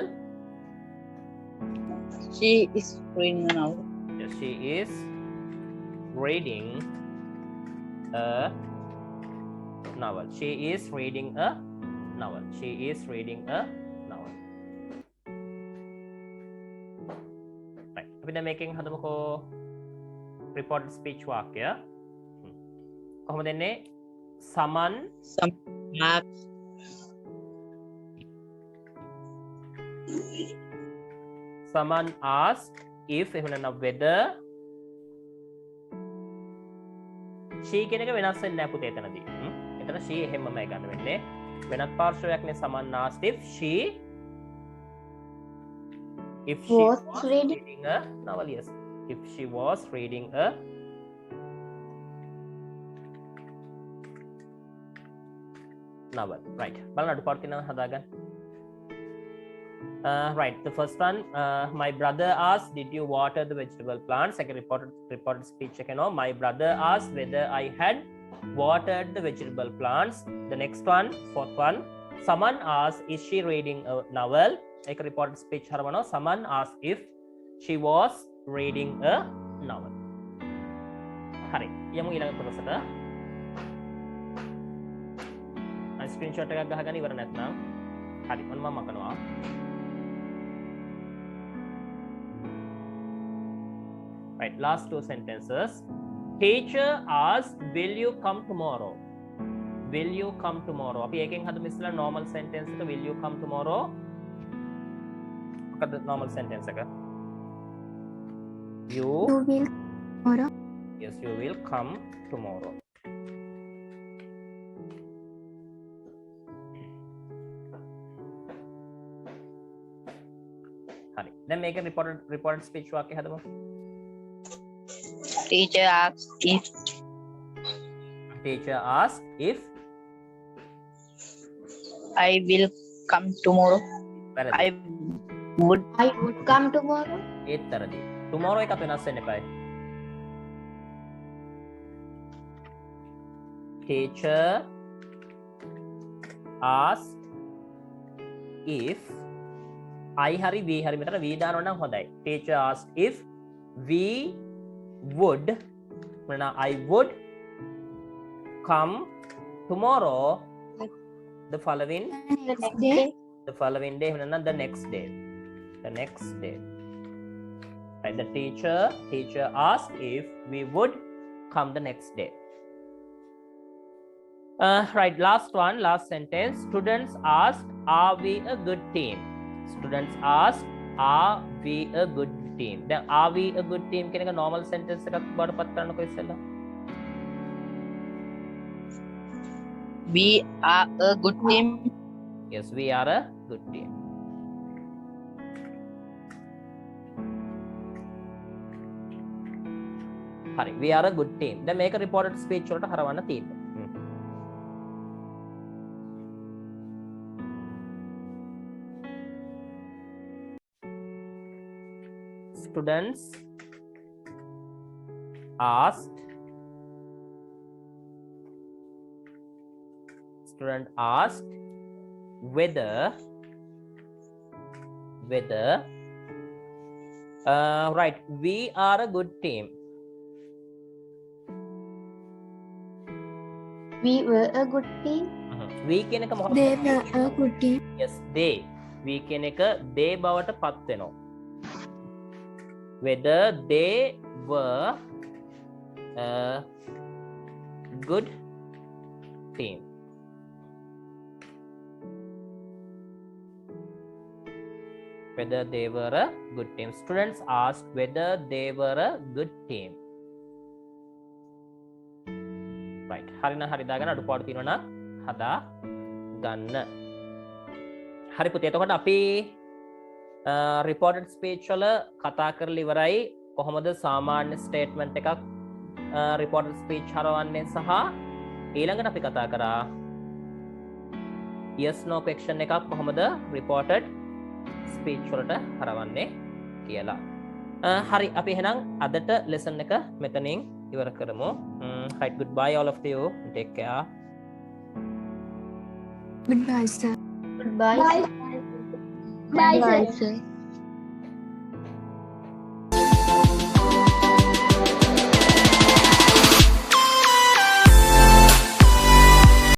She is reading a novel. Yes, she is reading a novel. She is reading a novel. She is reading a novel. Right. අපි දැන් මේකෙන් හදමුකෝ reported speech වාක්‍ය. කොහොමද එන්නේ? Someone asked if එහෙම නැත්නම් whether she කියන එක වෙනස් වෙන්නේ නැහැ පුතේ එතනදී. එතන she එහෙමමයි ගන්න වෙන්නේ. වෙනත් පාර්ශවයක් නේ someone asked if she was reading a novel. Yes. If she was reading a novel. Right. බලන්න අඩුපාඩු තියෙනවා හදාගන්න. Right. The first one, my brother asked, did you water the vegetable plants? Second reported speech. My brother asked whether I had watered the vegetable plants. The next one, fourth one, someone asked, is she reading a novel? Second reported speech. Someone asked if she was reading a novel. Hari. Yamu ilang prasada. Screenshot එකක් ගහගන්න ඉවර නැත්නම් හරි මම මකනවා. Right, last two sentences. Teacher asked, will you come tomorrow? Will you come tomorrow? අපි එකෙන් හදමු ඉස්සලා normal sentence එක will you come tomorrow? මොකද normal sentence එක? You will tomorrow. Yes, you will come tomorrow. හරි. දැන් මේක reported speech වාක්‍ය හදමු. Teacher asked if I will come tomorrow. I would come tomorrow. ඒත් තරදී. tomorrow එකත් වෙනස් වෙන්න එපායි. Teacher asked if I hari we hari මෙතන we දානවා නම් හොඳයි. Teacher asked if we would I would come tomorrow the following day. The following day the next day. The next day. Right, the teacher asked if we would come the next day. Right, last sentence. Students asked, are we a good team? Students asked, are we a good team? Then are we a good team කියන එක normal sentence එකක් බාටපත් කරන්නකෝ ඉස්සෙල්ලා. We are a good team. Yes, we are a good team. හරි, we are a good team. දැන් මේක reported speech වලට හරවන්න තියෙනවා. students asked whether right, we are a good team. We were a good team. We කියන එක මොකක්ද? They were a good team. yes, they. we කියන එක they බවට පත් වෙනවා. whether they were a good team. whether they were a good team. Students asked whether they were a good team. right. හරිනම් හරි දාගෙන අඩුපාඩු තියෙනවා නම් හදා ගන්න. හරි පුතේ, එතකොට අපි reported speech වල කතා කරලා ඉවරයි. කොහොමද සාමාන්‍ය statement එකක් reported speech හරවන්නේ සහ ඊළඟට අපි කතා කරා yes no question එකක් කොහොමද reported speech වලට හරවන්නේ කියලා. හරි, අපි එහෙනම් අදට lesson එක මෙතනින් ඉවර කරමු. right, goodbye all of you, take care. Goodbye, sir. Goodbye. Bye, sir.